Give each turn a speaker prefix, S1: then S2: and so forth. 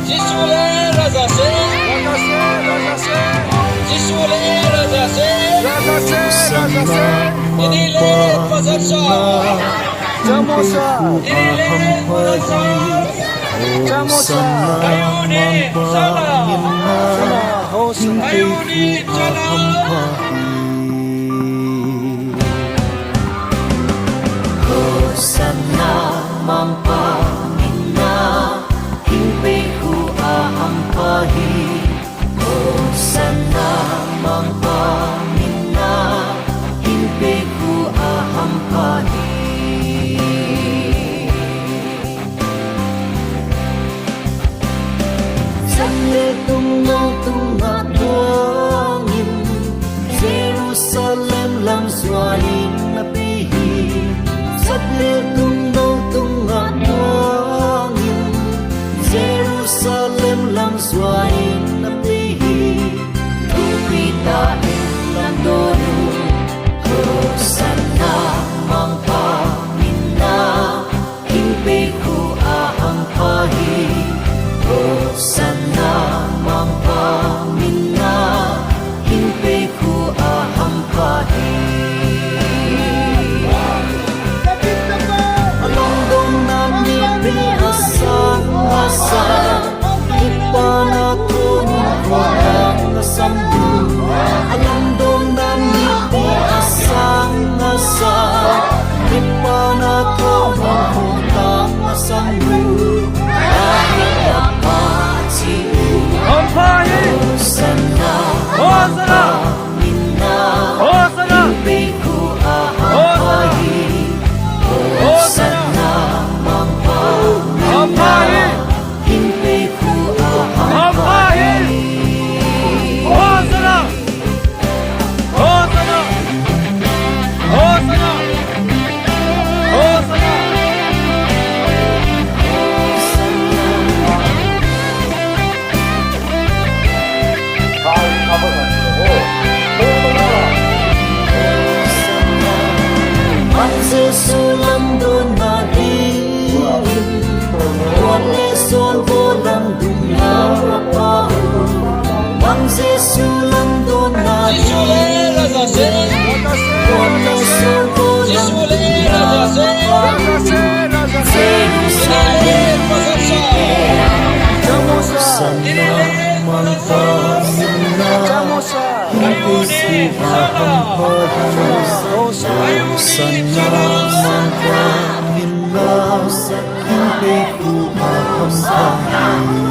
S1: जिसुले राजा से जिसुले राजा से iniले pasarsa
S2: Jamosa
S1: iniले pasarsa
S2: Jamosa
S1: ayuni sana
S2: Hosa
S1: ayuni sana
S3: Hosanna mampangina himpiku ahampahi Hosanna mampangina himpiku ahampahi Sale tunga tuangin Jerusalem lang sualing napihi Sale tunga tuangin Jerusalem lang sualing napihi Tupitain lang dono Hosanna mampamina himpiku ahampahi Hosanna mampamina himpiku ahampahi Alongdong namin pinasang-asang ipanatun ko ang sambu Alongdong namin pinasang-asang ipanatun ko ang sambu Dahil dapat siyo Hosanna mampamina himpiku ahampahi Hosanna mampamina himpiku ahampahi Sulam doon naging Wale sol volang dumapa Ang sulam doon
S1: जिसुले
S3: naging
S1: राजा से
S3: Wale sol volang
S1: जिसुले राजा से iniले pasarsa
S3: Hosanna mampamina himpiku ahampahi Hosanna mampamina himpiku ahampahi